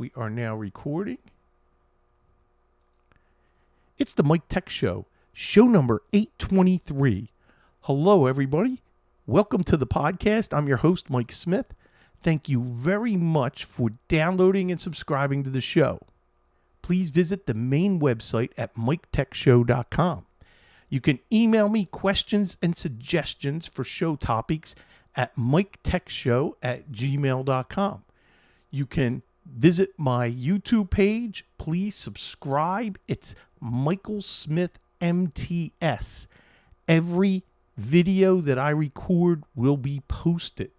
We are now recording. It's the Mike Tech Show, show number 823. Hello, everybody. Welcome to the podcast. I'm your host, Mike Smith. Thank you very much for downloading and subscribing to the show. Please visit the main website at miketechshow.com. You can email me questions and suggestions for show topics at miketechshow@gmail.com. You can visit my YouTube page. Please subscribe. It's Michael Smith MTS. Every video that I record will be posted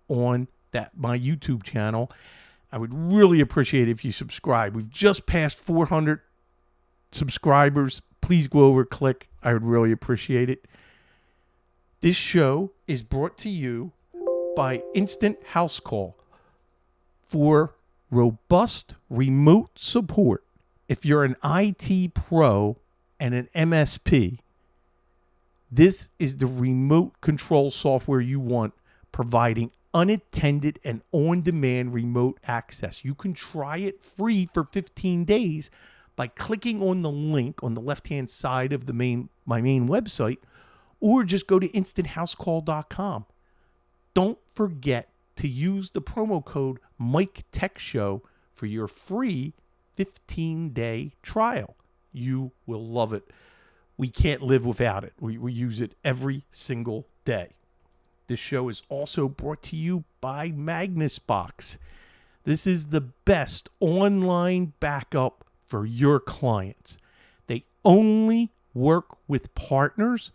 on my YouTube channel. I would really appreciate it if you subscribe. We've just passed 400 subscribers. Please go over, click. I would really appreciate it. This show is brought to you by Instant House Call for robust remote support. If you're an IT pro and an MSP, this is the remote control software you want, providing unattended and on-demand remote access. You can try it free for 15 days by clicking on the link on the left-hand side of my main website, or just go to instanthousecall.com. Don't forget to use the promo code MikeTechShow for your free 15-day trial. You will love it. We can't live without it. We use it every single day. This show is also brought to you by MagnusBox. This is the best online backup for your clients. They only work with partners.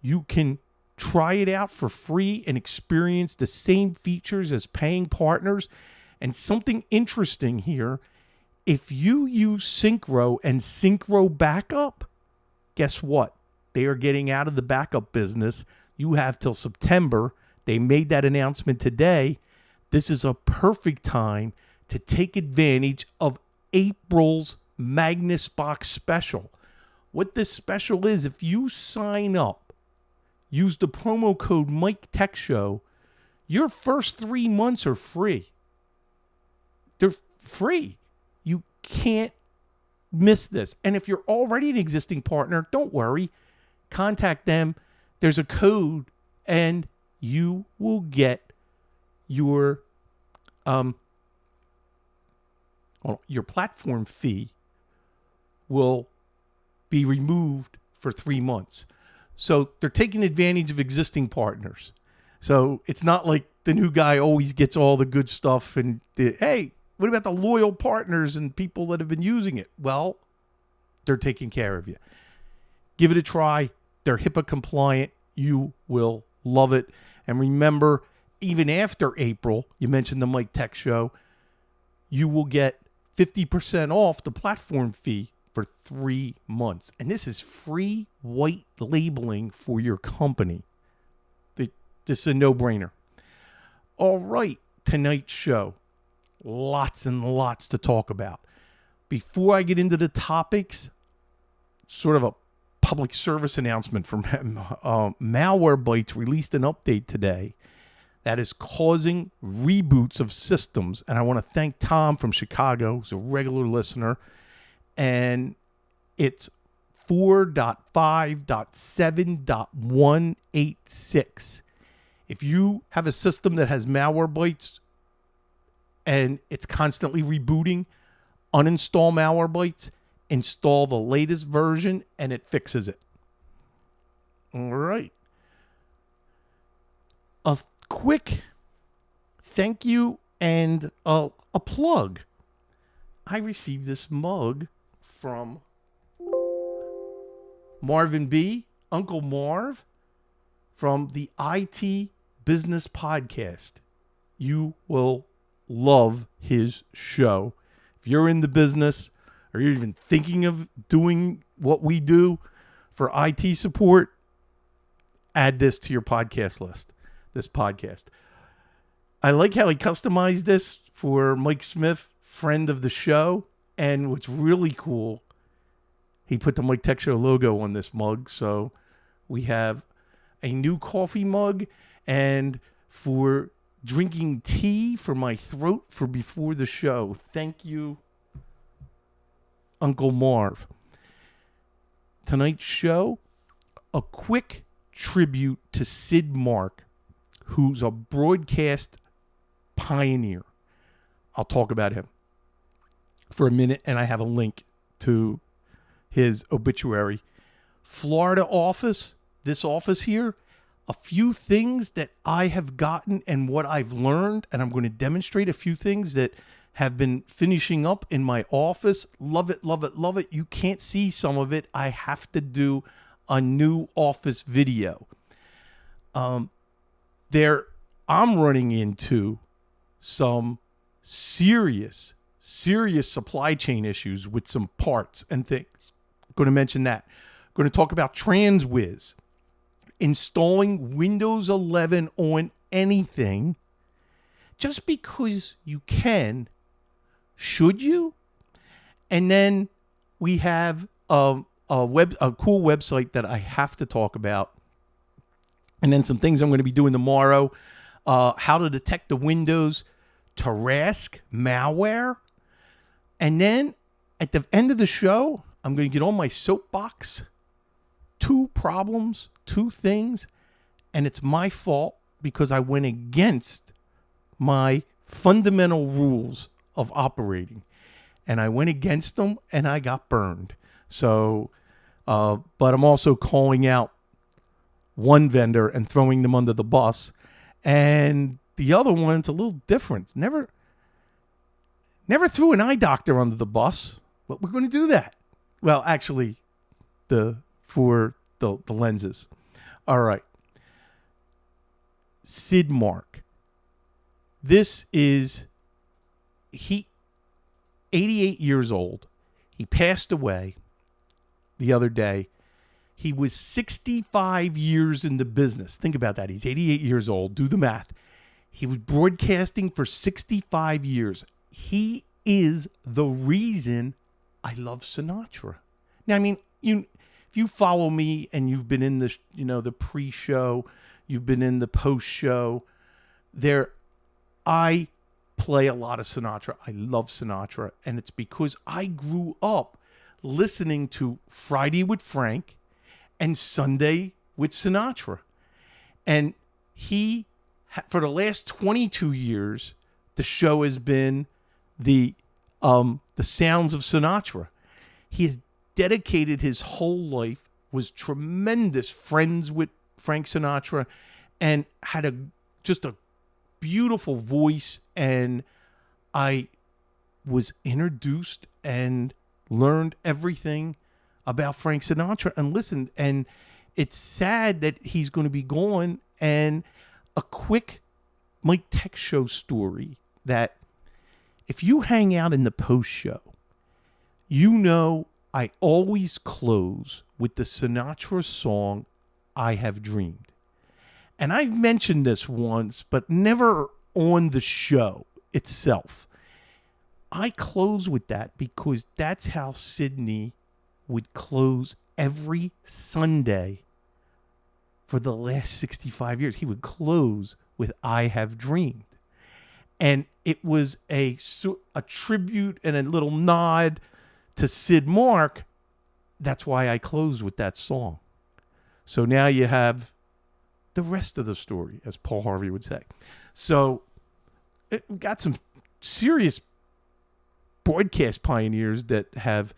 You can try it out for free and experience the same features as paying partners. And something interesting here, if you use Synchro and Synchro Backup, guess what? They are getting out of the backup business. You have till September. They made that announcement today. This is a perfect time to take advantage of April's MagnusBox special. What this special is, if you sign up, use the promo code MikeTechShow, your first 3 months are free. They're free. You can't miss this. And if you're already an existing partner, don't worry. Contact them. There's a code, and you will get your platform fee will be removed for 3 months. So they're taking advantage of existing partners. So it's not like the new guy always gets all the good stuff. And hey, what about the loyal partners and people that have been using it? Well, they're taking care of you. Give it a try. They're HIPAA compliant. You will love it. And remember, even after April, you mentioned the Mike Tech Show, you will get 50% off the platform fee for 3 months. And this is free white labeling for your company. This is a no-brainer. All right, tonight's show. Lots and lots to talk about. Before I get into the topics, sort of a public service announcement from Malwarebytes released an update today that is causing reboots of systems. And I want to thank Tom from Chicago, who's a regular listener. And it's 4.5.7.186. If you have a system that has Malwarebytes and it's constantly rebooting, uninstall Malwarebytes, install the latest version, and it fixes it. All right. A quick thank you and a plug. I received this mug from Marvin B., Uncle Marv, from the IT Business Podcast. You will love his show. If you're in the business or you're even thinking of doing what we do for IT support, add this to your podcast list, this podcast. I like how he customized this for Mike Smith, friend of the show. And what's really cool, he put the Mike Tech Show logo on this mug. So we have a new coffee mug. And for drinking tea for my throat for before the show. Thank you, Uncle Marv. Tonight's show, a quick tribute to Sid Mark, who's a broadcast pioneer. I'll talk about him for a minute, and I have a link to his obituary. Florida office, this office here, a few things that I have gotten and what I've learned, and I'm going to demonstrate a few things that have been finishing up in my office. Love it, love it, love it. You can't see some of it. I have to do a new office video. I'm running into some serious supply chain issues with some parts and things. I'm going to mention that. I'm going to talk about TransWiz. Installing Windows 11 on anything just because you can. Should you? And then we have a cool website that I have to talk about. And then some things I'm going to be doing tomorrow. How to detect the Windows Tarrasque malware. And then at the end of the show, I'm going to get on my soapbox. 2 problems, 2 things. And it's my fault because I went against my fundamental rules of operating, and I went against them and I got burned. So, but I'm also calling out one vendor and throwing them under the bus, and the other one's a little different. Never threw an eye doctor under the bus, but we're going to do that. Well, actually, for the lenses. All right. Sid Mark. This is 88 years old. He passed away the other day. He was 65 years in the business. Think about that. He's 88 years old. Do the math. He was broadcasting for 65 years. He is the reason I love Sinatra. Now, I mean, if you follow me and you've been in the, the pre-show, you've been in the post-show, I play a lot of Sinatra. I love Sinatra. And it's because I grew up listening to Friday with Frank and Sunday with Sinatra. And for the last 22 years, the show has been the sounds of Sinatra. He has dedicated his whole life, was tremendous friends with Frank Sinatra, and had just a beautiful voice. And I was introduced and learned everything about Frank Sinatra and listened. And it's sad that he's going to be gone. And a quick Mike Tech Show story that if you hang out in the post show, I always close with the Sinatra song, I Have Dreamed. And I've mentioned this once, but never on the show itself. I close with that because that's how Sydney would close every Sunday for the last 65 years. He would close with I Have Dreamed. And it was a tribute and a little nod to Sid Mark. That's why I close with that song. So now you have the rest of the story, as Paul Harvey would say. So it got some serious broadcast pioneers that have,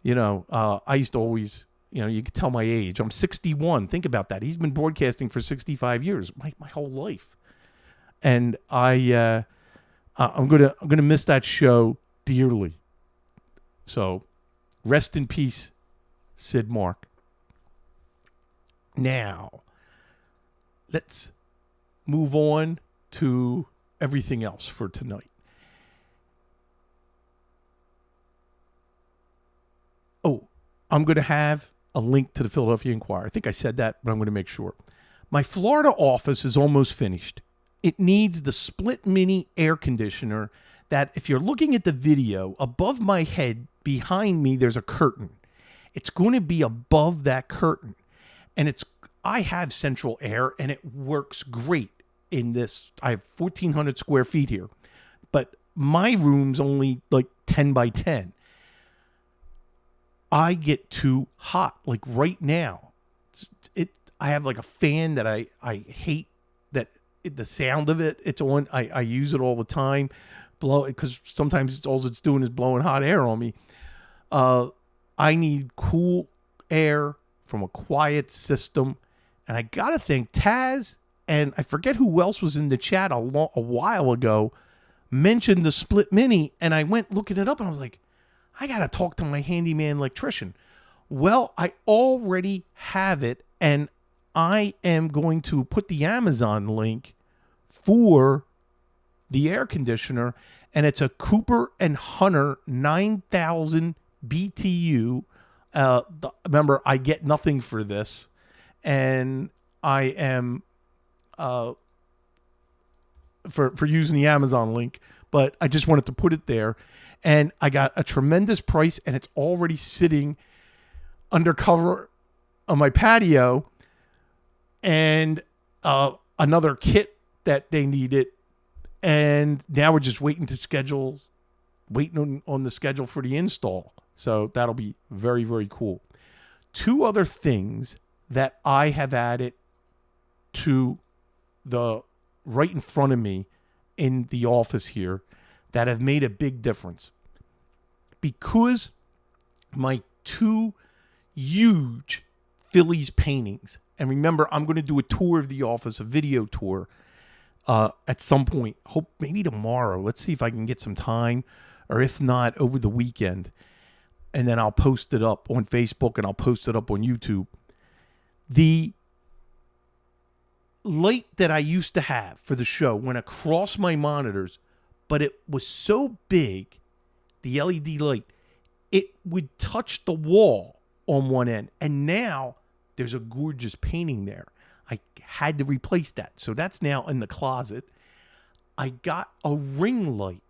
I used to always, you could tell my age. I'm 61. Think about that. He's been broadcasting for 65 years, my whole life. And I'm gonna miss that show dearly. So rest in peace, Sid Mark. Now, let's move on to everything else for tonight. Oh, I'm going to have a link to the Philadelphia Inquirer. I think I said that, but I'm going to make sure. My Florida office is almost finished. It needs the split mini air conditioner that, if you're looking at the video, above my head, behind me, there's a curtain. It's going to be above that curtain. And I have central air, and it works great. in this. I have 1,400 square feet here, but my room's only like 10 by 10. I get too hot. Like right now, I have like a fan that I hate that the sound of it. It's on. I use it all the time, because sometimes all it's doing is blowing hot air on me. I need cool air from a quiet system, and I gotta think Taz and I forget who else was in the chat a while ago mentioned the Split Mini, and I went looking it up, and I was like, I gotta talk to my handyman electrician. Well, I already have it, and I am going to put the Amazon link for the air conditioner, and it's a Cooper and Hunter 9,000 BTU. Remember, I get nothing for this, and I am for using the Amazon link, but I just wanted to put it there, and I got a tremendous price, and it's already sitting undercover on my patio, and another kit that they needed, and now we're just waiting on the schedule for the install. So that'll be very, very cool. Two other things that I have added to the right in front of me in the office here that have made a big difference. Because my two huge Phillies paintings, and remember, I'm going to do a tour of the office, a video tour, at some point. Hope maybe tomorrow. Let's see if I can get some time, or if not, over the weekend. And then I'll post it up on Facebook, and I'll post it up on YouTube. The light that I used to have for the show went across my monitors, but it was so big, the LED light, it would touch the wall on one end. And now there's a gorgeous painting there. I had to replace that. So that's now in the closet. I got a ring light.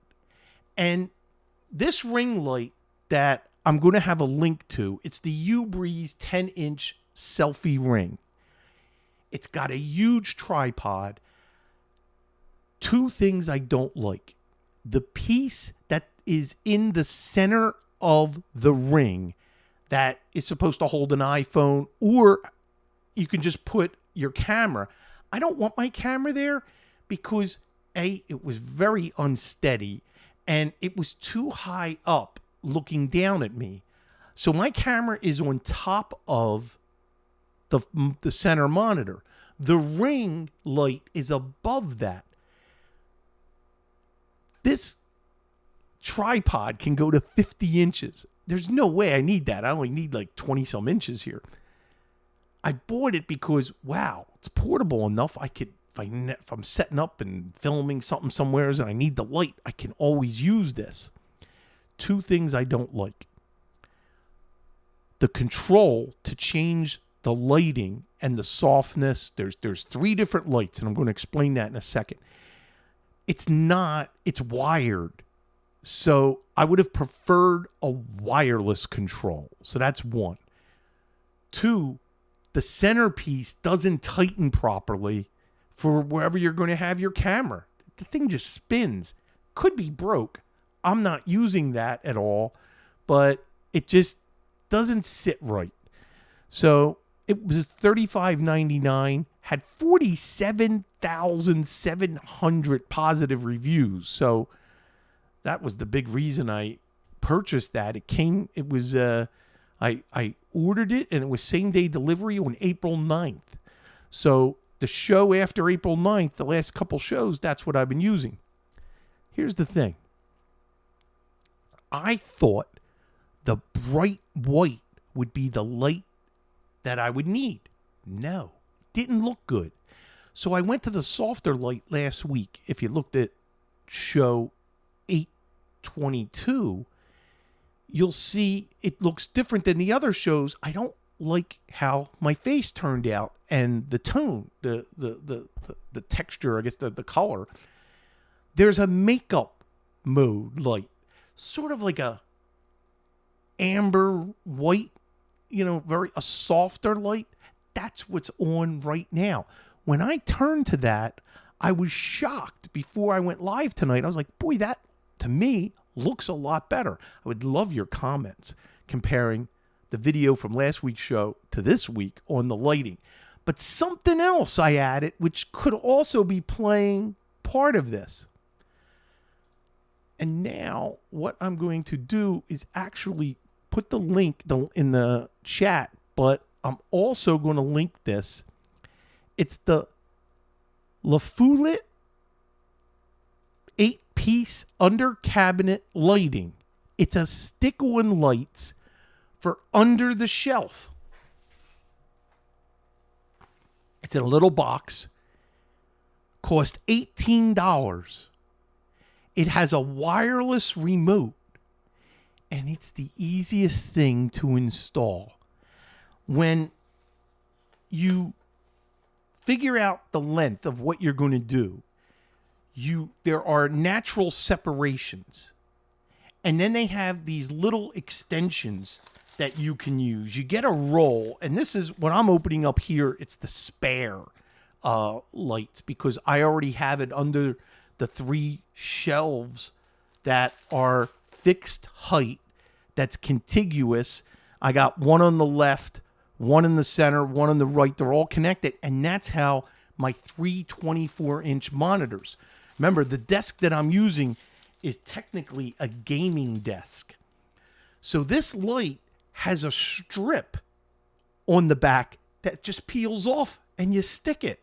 And this ring light that I'm going to have a link to, it's the Ubreeze 10-inch selfie ring. It's got a huge tripod. Two things I don't like. The piece that is in the center of the ring that is supposed to hold an iPhone, or you can just put your camera. I don't want my camera there because it was very unsteady, and it was too high up looking down at me. So my camera is on top of the center monitor. The ring light is above that. This tripod can go to 50 inches. There's no way I need that. I only need like 20 some inches here. I bought it because, wow, it's portable enough. I could, if I'm setting up and filming something somewhere and I need the light, I can always use this. Two things I don't like. The control to change the lighting and the softness. There's three different lights, and I'm going to explain that in a second. It's wired. So I would have preferred a wireless control. So that's one. Two, the centerpiece doesn't tighten properly for wherever you're going to have your camera. The thing just spins. Could be broke. I'm not using that at all, but it just doesn't sit right. So it was $35.99, had 47,700 positive reviews. So that was the big reason I purchased that. I ordered it, and it was same day delivery on April 9th. So the show after April 9th, the last couple shows, that's what I've been using. Here's the thing. I thought the bright white would be the light that I would need. No, didn't look good. So I went to the softer light last week. If you looked at show 822, you'll see it looks different than the other shows. I don't like how my face turned out, and the tone, the texture, I guess the color. There's a makeup mode light, sort of like a amber white, a softer light. That's what's on right now. When I turn to that, I was shocked before I went live tonight. I was like, boy, that to me looks a lot better. I would love your comments comparing the video from last week's show to this week on the lighting. But something else I added, which could also be playing part of this. And now what I'm going to do is actually put the link in the chat, but I'm also going to link this. It's the LaFoulet 8-piece under cabinet lighting. It's a stick-on lights for under the shelf. It's in a little box. Cost $18. It has a wireless remote, and it's the easiest thing to install. When you figure out the length of what you're going to do, there are natural separations. And then they have these little extensions that you can use. You get a roll, and this is what I'm opening up here. It's the spare lights, because I already have it under the 3 shelves that are fixed height, that's contiguous. I got one on the left, one in the center, one on the right. They're all connected, and that's how my 3 24-inch monitors. Remember, the desk that I'm using is technically a gaming desk. So this light has a strip on the back that just peels off and you stick it.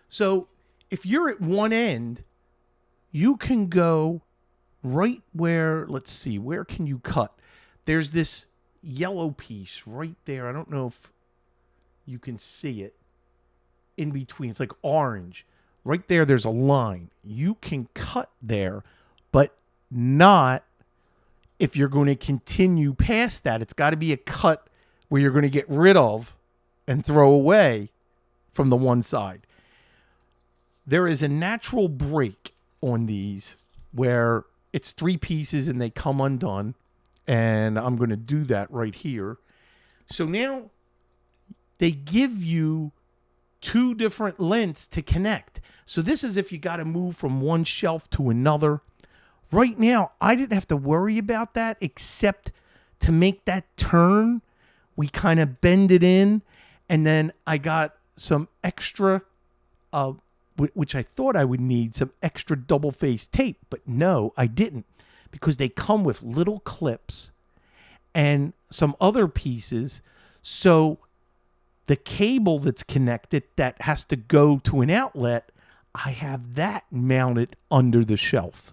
So if you're at one end, you can go right where, let's see, where can you cut? There's this yellow piece right there. I don't know if you can see it in between. It's like orange. Right there, there's a line. You can cut there, but not if you're going to continue past that. It's got to be a cut where you're going to get rid of and throw away from the one side. There is a natural break on these where it's 3 pieces and they come undone. And I'm going to do that right here. So now they give you 2 different lengths to connect. So this is if you got to move from one shelf to another. Right now, I didn't have to worry about that, except to make that turn. We kind of bend it in, and then I got some extra, which I thought I would need, some extra double-faced tape. But no, I didn't, because they come with little clips and some other pieces. So the cable that's connected that has to go to an outlet, I have that mounted under the shelf.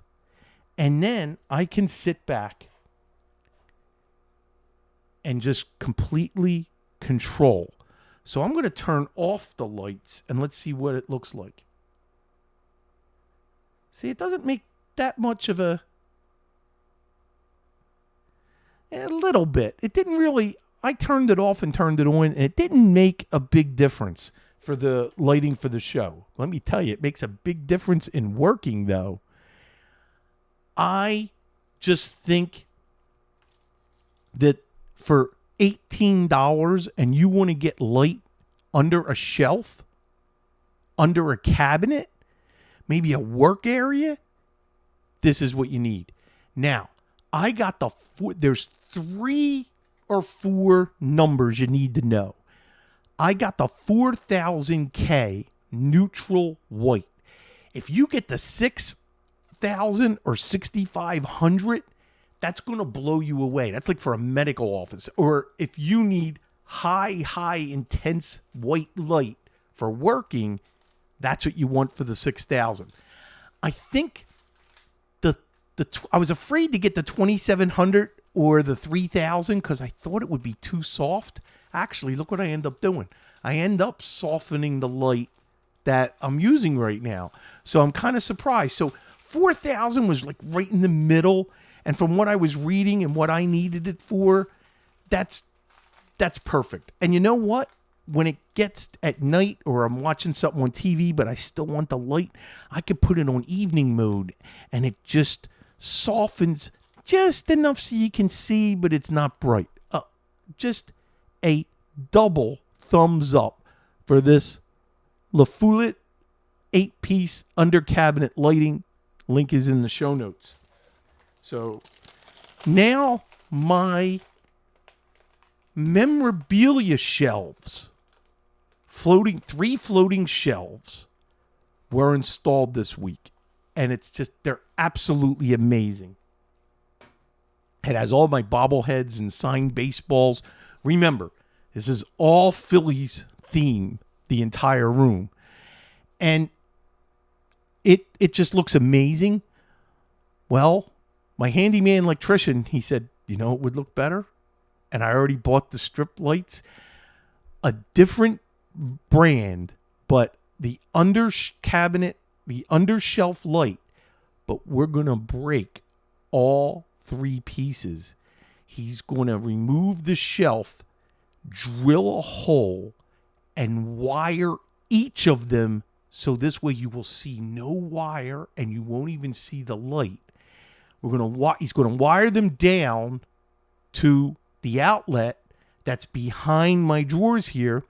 And then I can sit back and just completely control. So I'm going to turn off the lights and let's see what it looks like. See, it doesn't make that much of a little bit. It didn't really, I turned it off and turned it on, and it didn't make a big difference for the lighting for the show. Let me tell you, it makes a big difference in working, though. I just think that for $18 and you want to get light under a shelf, under a cabinet, maybe a work area, this is what you need. Now, I got there's 3 or 4 numbers you need to know. I got the 4000K neutral white. If you get the 6000 or 6500, that's going to blow you away. That's like for a medical office. Or if you need high intense white light for working, that's what you want for the 6000. I think I was afraid to get the 2700 or the 3000 because I thought it would be too soft. Actually, look what I end up doing. I end up softening the light that I'm using right now. So I'm kind of surprised. So 4000 was like right in the middle. And from what I was reading and what I needed it for, that's perfect. And you know what? When it gets at night or I'm watching something on TV, but I still want the light, I could put it on evening mode and it just softens just enough so you can see, but it's not bright. Just a double thumbs up for this LaFoulet 8-piece under cabinet lighting. Link is in the show notes. So now my memorabilia shelves, three floating shelves, were installed this week. And they're absolutely amazing. It has all my bobbleheads and signed baseballs. Remember, this is all Phillies theme, the entire room. And it just looks amazing. Well, my handyman electrician, he said, it would look better? And I already bought the strip lights. A different brand, but the under cabinet, the under shelf light. But we're going to break all 3 pieces. He's going to remove the shelf, drill a hole, and wire each of them, so this way you will see no wire and you won't even see the light. He's going to wire them down to the outlet that's behind my drawers here.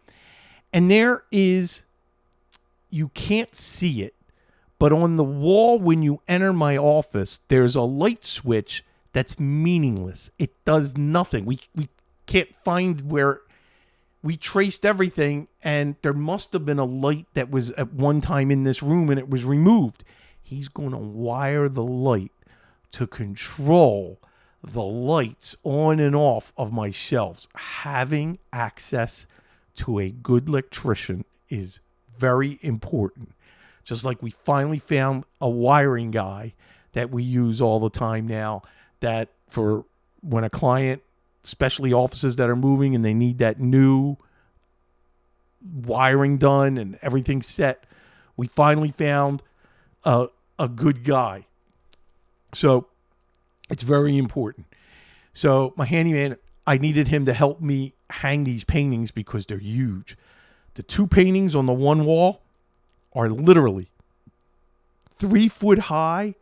And you can't see it, but on the wall when you enter my office, there's a light switch that's meaningless. It does nothing. We can't find where. We traced everything, and there must have been a light that was at one time in this room, and it was removed. He's going to wire the light to control the lights on and off of my shelves. Having access to a good electrician is very important. Just like we finally found a wiring guy that we use all the time now, that for when a client, especially offices that are moving and they need that new wiring done and everything set, we finally found a good guy. So it's very important. So my handyman, I needed him to help me hang these paintings because they're huge. The 2 paintings on the one wall are literally 3 foot high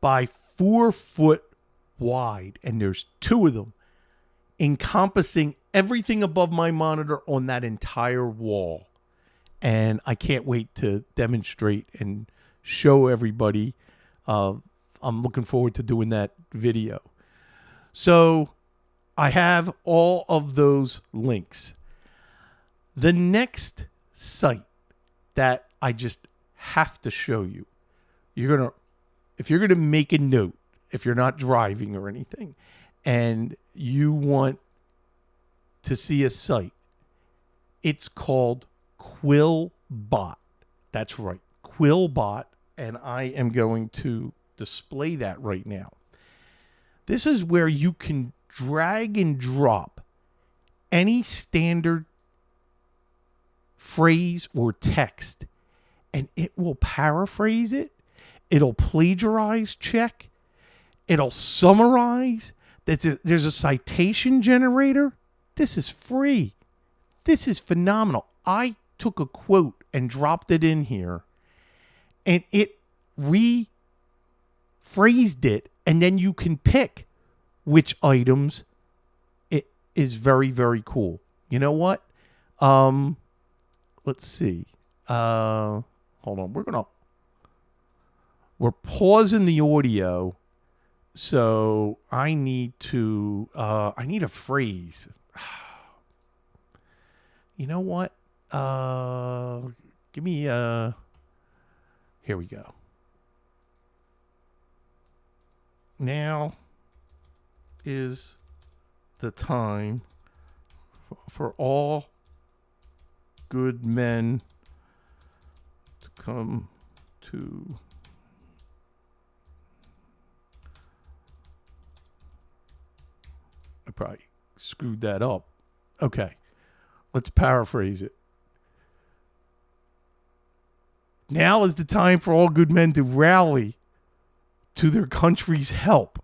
by 4 foot wide, and there's 2 of them encompassing everything above my monitor on that entire wall. And I can't wait to demonstrate and show everybody. I'm looking forward to doing that video. So I have all of those links. The next site that I just have to show you, if you're gonna make a note, if you're not driving or anything, and you want to see a site, it's called QuillBot. That's right, QuillBot, and I am going to display that right now. This is where you can drag and drop any standard phrase or text, and it will paraphrase it. It'll plagiarize check. It'll summarize. There's a citation generator. This is free. This is phenomenal. I took a quote and dropped it in here, and it rephrased it, and then you can pick which items. It is very, very cool. You know what? Let's see. Hold on. We're pausing the audio. So I need a phrase. You know what? Give me here we go. Now is the time for all good men to come to I probably screwed that up. Okay. Let's paraphrase it. Now is the time for all good men to rally to their country's help.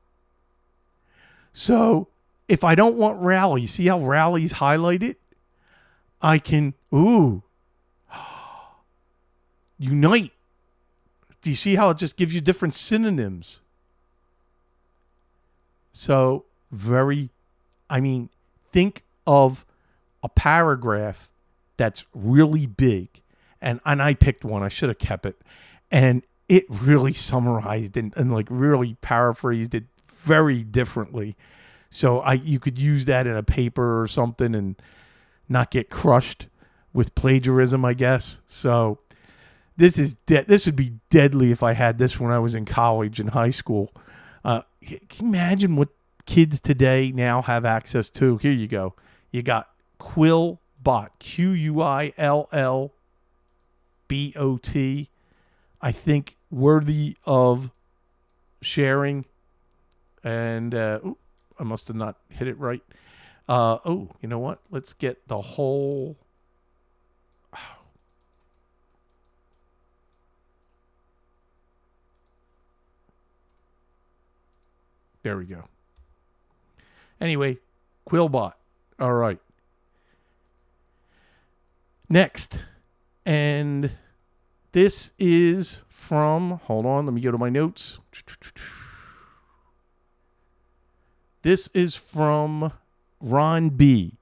So if I don't want rally, see how rally's highlighted? I can, unite. Do you see how it just gives you different synonyms? So think of a paragraph that's really big, and I picked one. I should have kept it. And it really summarized and like really paraphrased it very differently. So you could use that in a paper or something and not get crushed with plagiarism, I guess. So this would be deadly if I had this when I was in college and high school. Can you imagine what kids today now have access to? Here you go. You got QuillBot, QuillBot. I think worthy of sharing. And I must have not hit it right. You know what? Let's get the whole. There we go. Anyway, QuillBot. All right. Next. And this is from, hold on, let me go to my notes. This is from Ron B.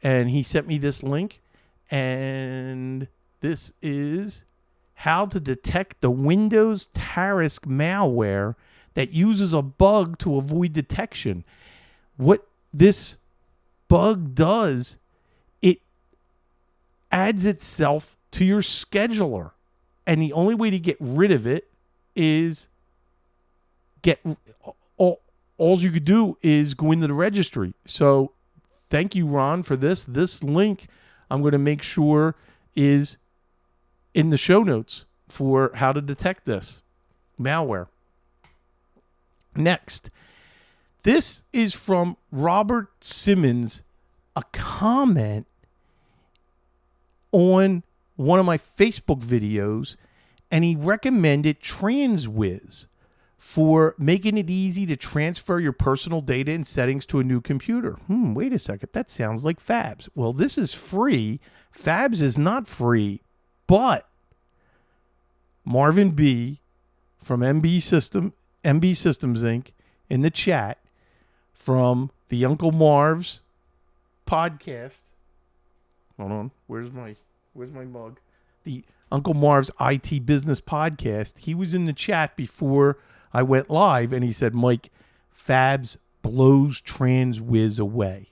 And he sent me this link. And this is how to detect the Windows Tarisk malware that uses a bug to avoid detection. What this bug does, it adds itself to your scheduler. And the only way to get rid of it is all you could do is go into the registry. So thank you, Ron, for this. This link I'm going to make sure is in the show notes for how to detect this malware. Next, this is from Robert Simmons, a comment on one of my Facebook videos, and he recommended TransWiz for making it easy to transfer your personal data and settings to a new computer. Wait a second. That sounds like Fabs. Well, this is free. Fabs is not free, but Marvin B. from MB Systems Inc. in the chat from the Uncle Marv's podcast. Hold on. Where's my mug? The Uncle Marv's IT Business Podcast. He was in the chat before I went live, and he said, Mike, Fabs blows TransWiz away.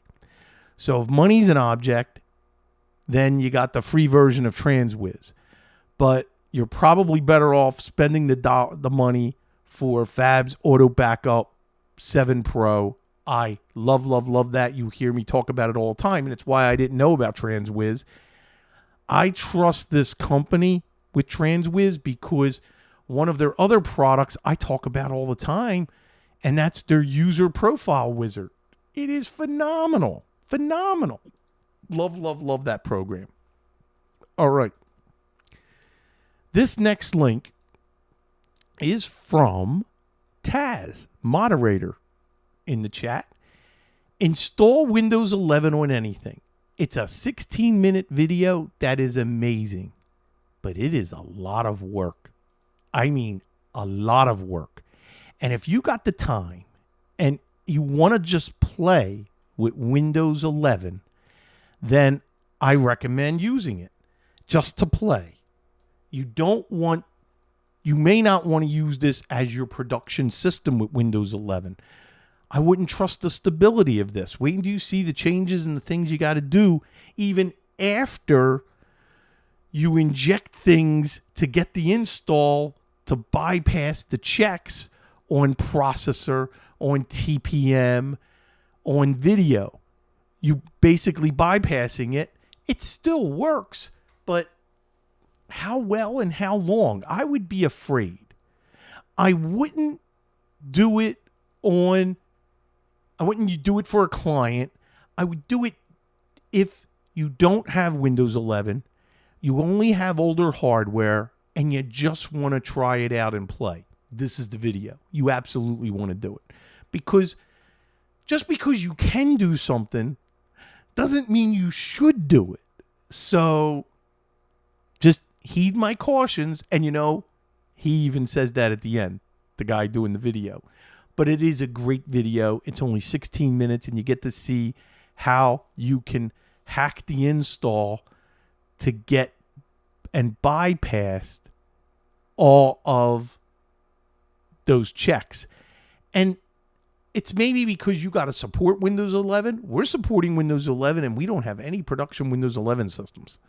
So if money's an object, then you got the free version of TransWiz. But you're probably better off spending the money for Fabs Auto Backup 7 Pro. I love that. You hear me talk about it all the time, and it's why I didn't know about TransWiz. I trust this company with TransWiz because one of their other products I talk about all the time, and that's their user profile wizard. It is phenomenal. Phenomenal. Love that program. All right. This next link is from Taz, moderator in the chat. Install Windows 11 on anything. It's a 16-minute video that is amazing, but it is a lot of work. I mean, a lot of work. And if you got the time and you want to just play with Windows 11, then I recommend using it just to play. You may not want to use this as your production system with Windows 11. I wouldn't trust the stability of this. Wait until you see the changes and the things you got to do even after you inject things to get the install to bypass the checks on processor, on TPM, on video. You basically bypassing it. It still works, but how well and how long? I would be afraid. I wouldn't do it for a client. I would do it if you don't have Windows 11, you only have older hardware, and you just want to try it out and play. This is the video. You absolutely want to do it. Because just because you can do something doesn't mean you should do it. So just heed my cautions. And he even says that at the end, the guy doing the video. But it is a great video. It's only 16 minutes, and you get to see how you can hack the install to get and bypassed all of those checks. And it's maybe because you got to support Windows 11. We're supporting Windows 11, and we don't have any production Windows 11 systems.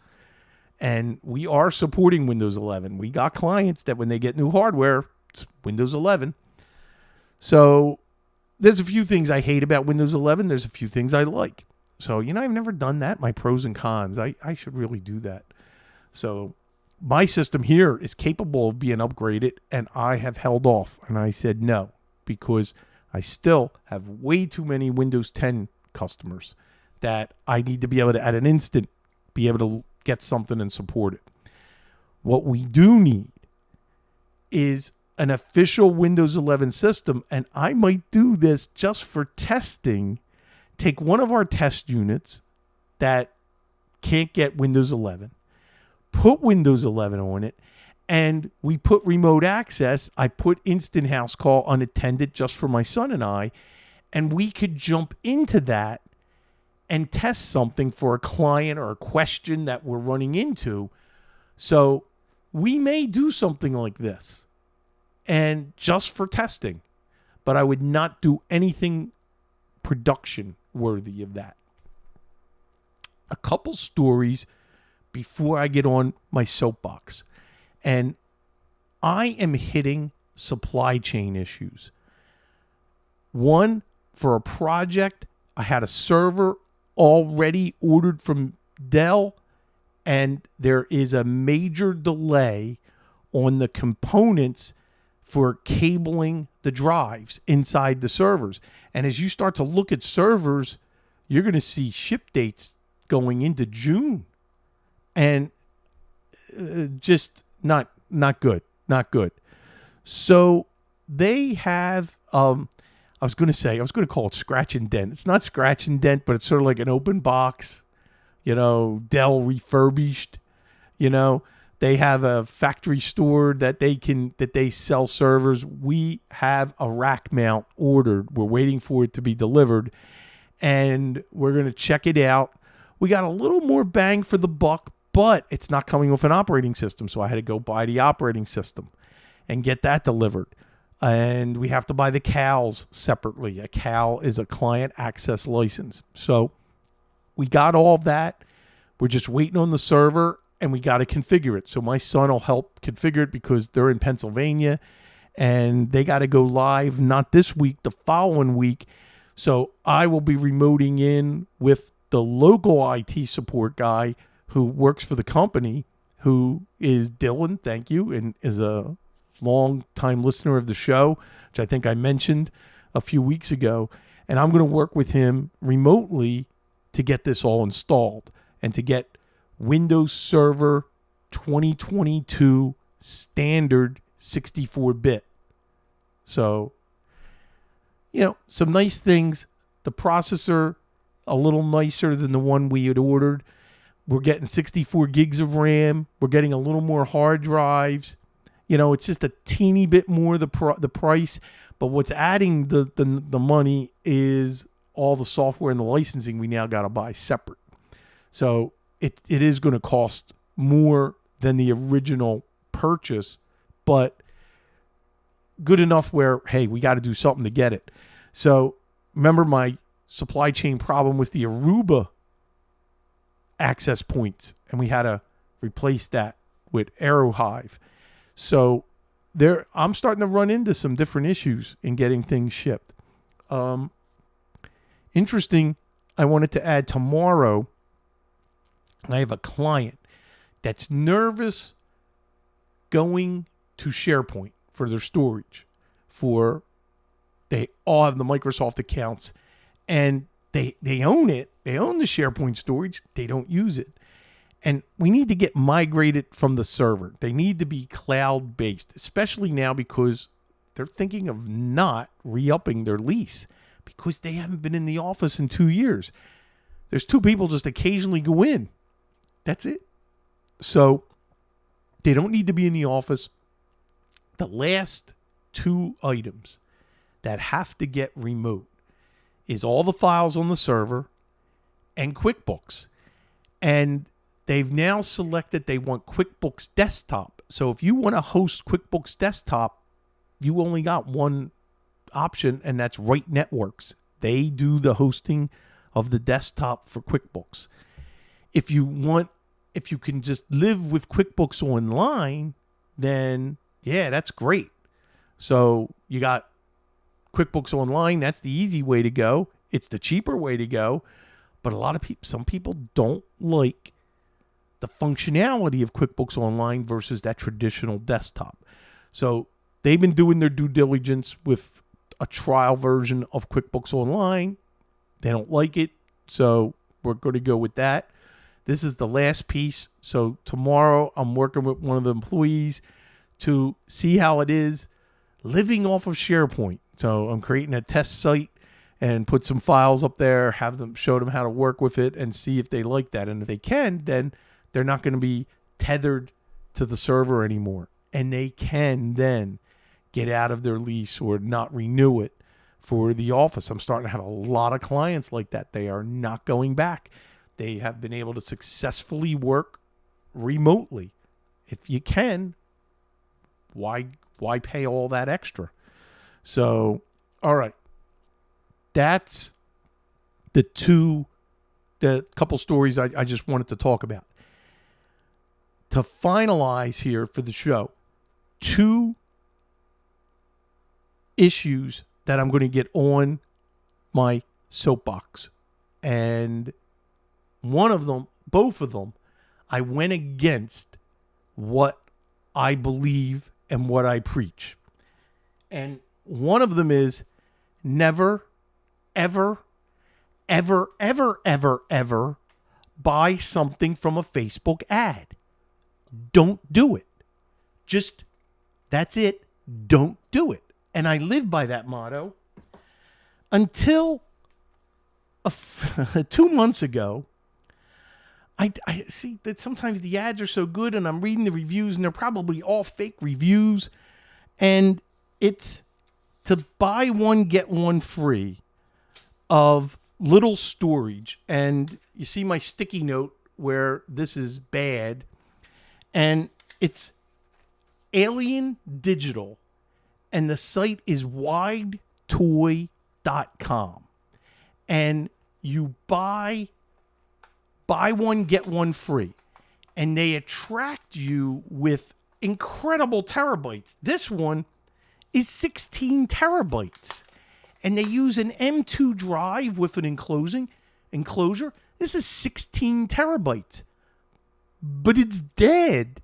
And we are supporting Windows 11. We got clients that when they get new hardware, it's Windows 11. So there's a few things I hate about Windows 11. There's a few things I like. So, I've never done that. My pros and cons. I should really do that. So my system here is capable of being upgraded, and I have held off. And I said no, because I still have way too many Windows 10 customers that I need to be able to, at an instant, be able to get something and support it. What we do need is an official Windows 11 system, and I might do this just for testing. Take one of our test units that can't get Windows 11, put Windows 11 on it, and we put remote access. I put instant house call unattended just for my son and we could jump into that and test something for a client or a question that we're running into. So we may do something like this, and just for testing, but I would not do anything production worthy of that. A couple stories before I get on my soapbox. And I am hitting supply chain issues. One, for a project, I had a server already ordered from Dell, and there is a major delay on the components for cabling the drives inside the servers. And as you start to look at servers, you're going to see ship dates going into June. And just not good. So they have, I was going to call it scratch and dent. It's not scratch and dent, but it's sort of like an open box, Dell refurbished, They have a factory store that they sell servers. We have a rack mount ordered. We're waiting for it to be delivered, and we're going to check it out. We got a little more bang for the buck, but it's not coming with an operating system. So I had to go buy the operating system and get that delivered. And we have to buy the CALs separately. A CAL is a client access license. So we got all of that. We're just waiting on the server, and we got to configure it. So my son will help configure it because they're in Pennsylvania, and they got to go live not this week, the following week. So I will be remoting in with the local IT support guy who works for the company, who is Dylan, thank you, and is a long-time listener of the show, which I think I mentioned a few weeks ago. And I'm going to work with him remotely to get this all installed and to get Windows Server 2022 standard 64-bit. So, some nice things. The processor, a little nicer than the one we had ordered. We're getting 64 gigs of RAM. We're getting a little more hard drives. It's just a teeny bit more the price. But what's adding the money is all the software and the licensing we now got to buy separate. So it is going to cost more than the original purchase, but good enough where, hey, we got to do something to get it. So remember my supply chain problem with the Aruba access points, and we had to replace that with AeroHive. So I'm starting to run into some different issues in getting things shipped. Interesting, I wanted to add tomorrow, I have a client that's nervous going to SharePoint for their storage. They all have the Microsoft accounts, and they own it. They own the SharePoint storage. They don't use it. And we need to get migrated from the server. They need to be cloud-based, especially now because they're thinking of not re-upping their lease because they haven't been in the office in 2 years. There's 2 people just occasionally go in. That's it. So they don't need to be in the office. The last 2 items that have to get remote is all the files on the server and QuickBooks. And they've now selected they want QuickBooks Desktop. So if you want to host QuickBooks Desktop, you only got one option, and that's Right Networks. They do the hosting of the desktop for QuickBooks. If you can just live with QuickBooks Online, then yeah, that's great. So you got QuickBooks Online. That's the easy way to go. It's the cheaper way to go. But some people don't like the functionality of QuickBooks Online versus that traditional desktop. So they've been doing their due diligence with a trial version of QuickBooks Online. They don't like it, so we're going to go with that. This is the last piece. So tomorrow I'm working with one of the employees to see how it is living off of SharePoint. So I'm creating a test site and put some files up there, show them how to work with it and see if they like that. And if they can, then they're not going to be tethered to the server anymore. And they can then get out of their lease or not renew it for the office. I'm starting to have a lot of clients like that. They are not going back. They have been able to successfully work remotely. If you can, why pay all that extra? So, all right. That's the couple stories I just wanted to talk about. To finalize here for the show, 2 issues that I'm going to get on my soapbox. And both of them, I went against what I believe and what I preach. And one of them is never, ever, ever, ever, ever, ever buy something from a Facebook ad. Don't do it. That's it. Don't do it. And I live by that motto until 2 months ago. I see that sometimes the ads are so good and I'm reading the reviews and they're probably all fake reviews. And it's to buy one, get one free of little storage. And you see my sticky note where this is bad. And it's Alien Digital. And the site is widetoy.com. And you buy one, get one free. And they attract you with incredible terabytes. This one is 16 terabytes. And they use an M2 drive with an enclosure. This is 16 terabytes. But it's dead.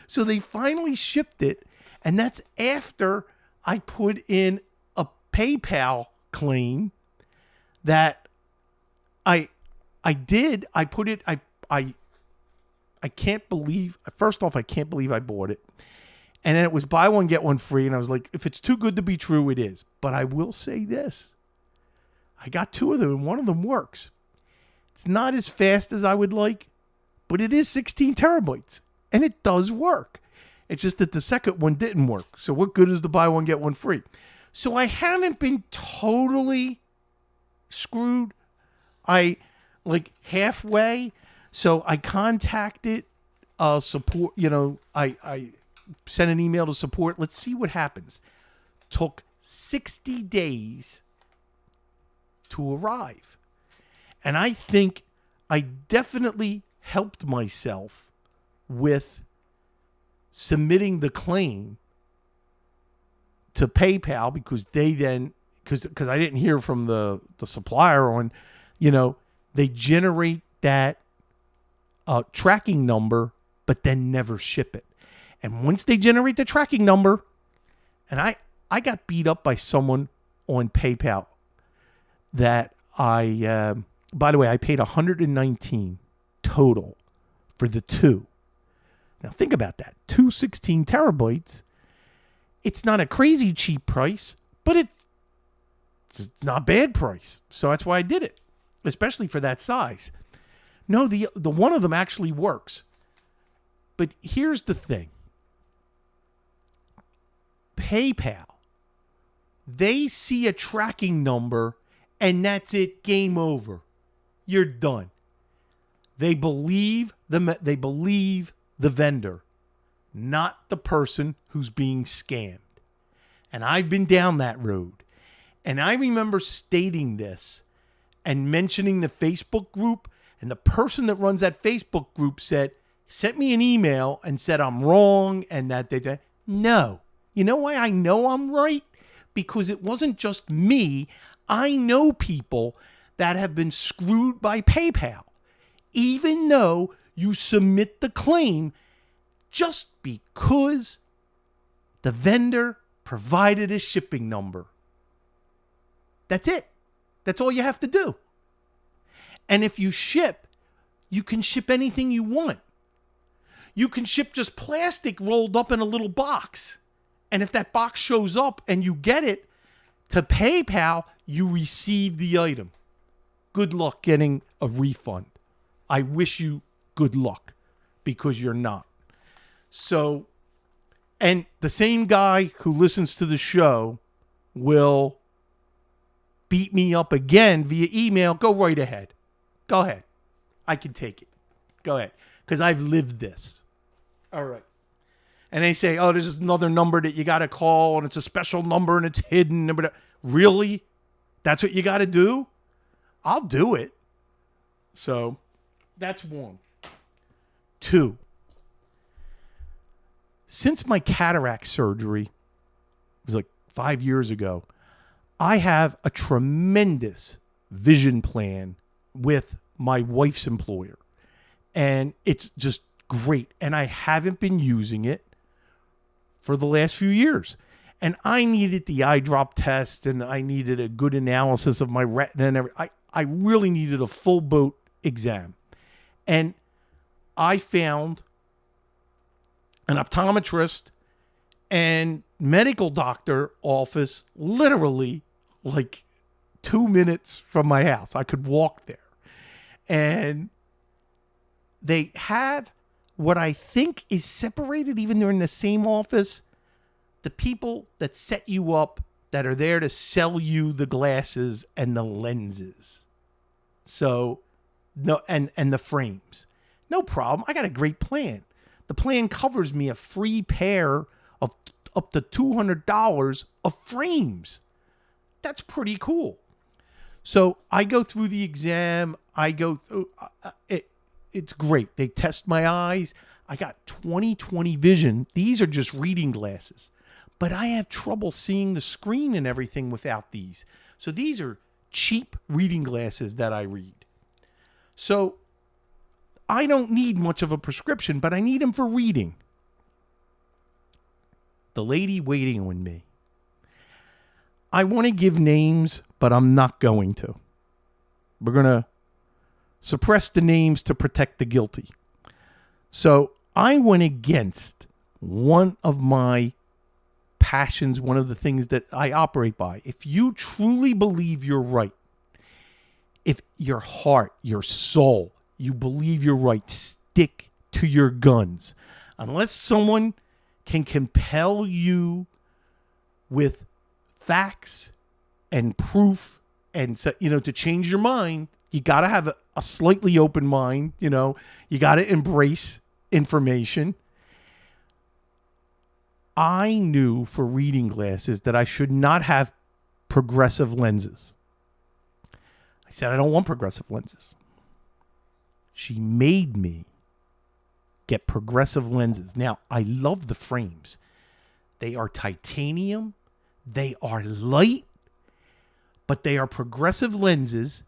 So they finally shipped it. And that's after I put in a PayPal claim that I can't believe, first off, I can't believe I bought it. And then it was buy one, get one free. And I was like, if it's too good to be true, it is. But I will say this. I got 2 of them and one of them works. It's not as fast as I would like, but it is 16 terabytes. And it does work. It's just that the second one didn't work. So what good is the buy one, get one free? So I haven't been totally screwed. I like halfway. So I contacted support. I sent an email to support. Let's see what happens. Took 60 days to arrive. And I think I definitely helped myself with submitting the claim to PayPal because they then, because I didn't hear from the supplier on, they generate that tracking number, but then never ship it. And once they generate the tracking number, and I got beat up by someone on PayPal that by the way, I paid $119 total for the 2. Now think about that. 2 16 terabytes. It's not a crazy cheap price, but it's not a bad price. So that's why I did it, especially for that size. No, the one of them actually works. But here's the thing. PayPal, they see a tracking number and that's it, game over. You're done. They believe the vendor, not the person who's being scammed. And I've been down that road. And I remember stating this and mentioning the Facebook group, and the person that runs that Facebook group sent me an email and said I'm wrong and that they said, no. You know why I know I'm right? Because it wasn't just me. I know people that have been screwed by PayPal, even though you submit the claim just because the vendor provided a shipping number. That's it. That's all you have to do. And if you ship, you can ship anything you want. You can ship just plastic rolled up in a little box. And if that box shows up and you get it to PayPal, you receive the item. Good luck getting a refund. I wish you good luck because you're not. So, and the same guy who listens to the show will beat me up again via email. Go right ahead. Go ahead. I can take it. Go ahead. Because I've lived this. All right. And they say, oh, there's another number that you got to call, and it's a special number, and it's hidden. Really? That's what you got to do? I'll do it. So that's one. Two. Since my cataract surgery, it was like 5 years ago, I have a tremendous vision plan with my wife's employer. And it's just great. And I haven't been using it for the last few years. And I needed the eye drop test, and I needed a good analysis of my retina and everything. I really needed a full boat exam. And I found an optometrist and medical doctor office literally like 2 minutes from my house. I could walk there. And they have what I think is separated, even they're in the same office, the people that set you up, that are there to sell you the glasses and the lenses. So, no, and the frames. No problem. I got a great plan. The plan covers me a free pair of up to $200 of frames. That's pretty cool. So I go through the exam. I go through it's great. They test my eyes. I got 20/20 vision. These are just reading glasses. But I have trouble seeing the screen and everything without these. So these are cheap reading glasses that I read. So I don't need much of a prescription, but I need them for reading. The lady waiting on me. I want to give names, but I'm not going to. We're going to suppress the names to protect the guilty. So I went against one of my passions, one of the things that I operate by. If you truly believe you're right, if your heart, your soul, you believe you're right, stick to your guns. Unless someone can compel you with facts and proof and, to change your mind, you got to have a slightly open mind. You got to embrace information. I knew for reading glasses that I should not have progressive lenses. I said, I don't want progressive lenses. She made me get progressive lenses. Now, I love the frames. They are titanium. They are light, but they are progressive lenses.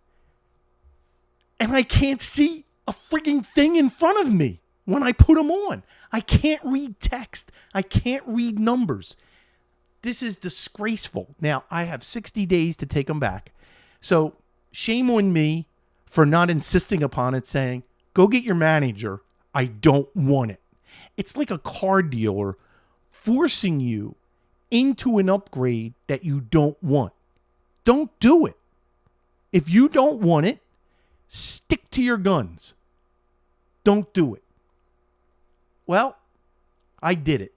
And I can't see a frigging thing in front of me when I put them on. I can't read text. I can't read numbers. This is disgraceful. Now, I have 60 days to take them back. So shame on me for not insisting upon it, saying, go get your manager. I don't want it. It's like a car dealer forcing you into an upgrade that you don't want. Don't do it. If you don't want it, stick to your guns. Don't do it. Well, I did it.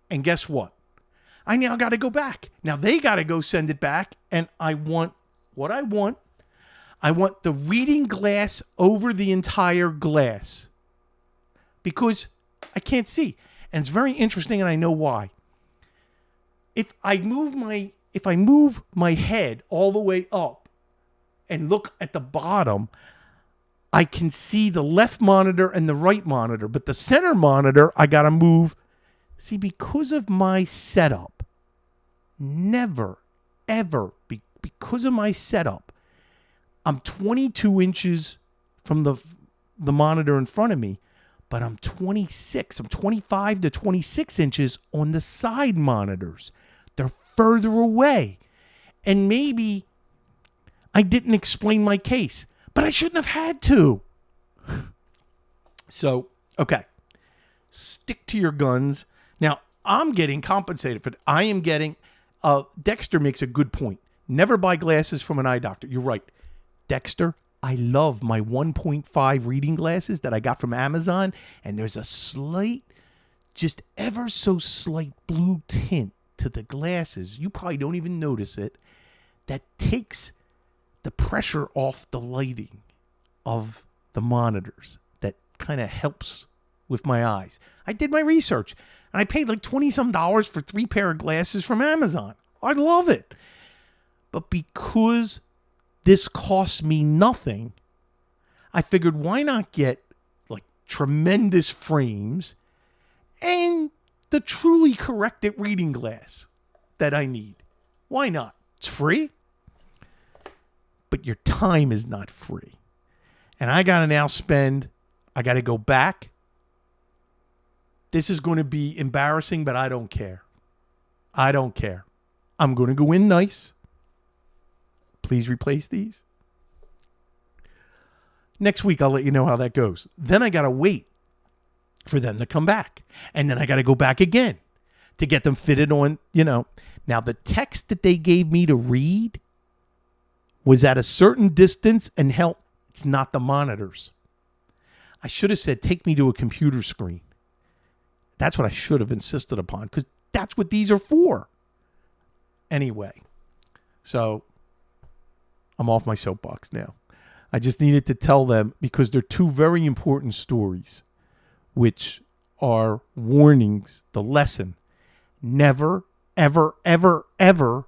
And guess what? I now got to go back. Now they got to go send it back, and I want what I want. I want the reading glass over the entire glass because I can't see. And it's very interesting, and I know why. If I move my head all the way up and look at the bottom, I can see the left monitor and the right monitor, but the center monitor, I got to move. See, because of my setup, never, ever, because of my setup, I'm 22 inches from the monitor in front of me, but I'm 25 to 26 inches on the side monitors. They're further away. And maybe I didn't explain my case, but I shouldn't have had to. So, okay. Stick to your guns. Now, I'm getting compensated for it. I am getting, Dexter makes a good point. Never buy glasses from an eye doctor. You're right. Dexter, I love my 1.5 reading glasses that I got from Amazon. And there's a slight, just ever so slight blue tint to the glasses. You probably don't even notice it. That takes the pressure off the lighting of the monitors. That kind of helps with my eyes. I did my research and I paid like $20-some for 3 pair of glasses from Amazon. I love it. But because this costs me nothing, I figured why not get like tremendous frames and the truly corrected reading glass that I need. Why not? It's free. But your time is not free. And I got to now I got to go back. This is going to be embarrassing, but I don't care. I don't care. I'm going to go in nice. Please replace these. Next week, I'll let you know how that goes. Then I got to wait for them to come back. And then I got to go back again to get them fitted on, Now, the text that they gave me to read was at a certain distance and help. It's not the monitors. I should have said, take me to a computer screen. That's what I should have insisted upon because that's what these are for. Anyway, so I'm off my soapbox now. I just needed to tell them because they're 2 very important stories, which are warnings, the lesson. Never, ever, ever, ever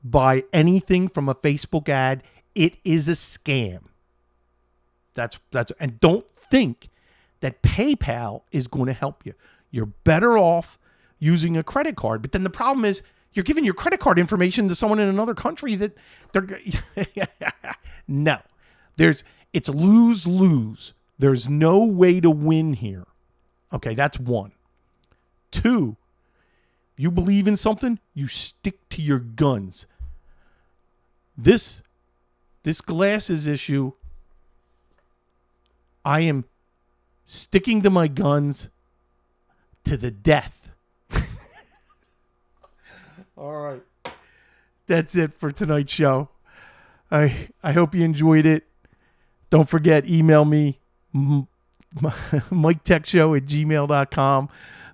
buy anything from a Facebook ad. It is a scam. And don't think that PayPal is going to help you. You're better off using a credit card. But then the problem is you're giving your credit card information to someone in another country that they're no. It's lose-lose. There's no way to win here. Okay, that's 1. 2, you believe in something, you stick to your guns. This glasses issue, I am sticking to my guns to the death. All right. That's it for tonight's show. I hope you enjoyed it. Don't forget, email me, MikeTechShow@gmail.com.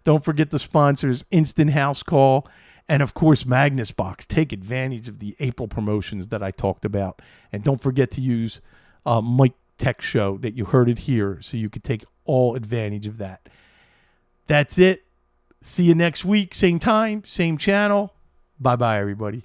Don't forget the sponsors, Instant House Call, and of course, Magnus Box. Take advantage of the April promotions that I talked about. And don't forget to use Mike Tech Show that you heard it here so you could take all advantage of that. That's it. See you next week. Same time, same channel. Bye-bye, everybody.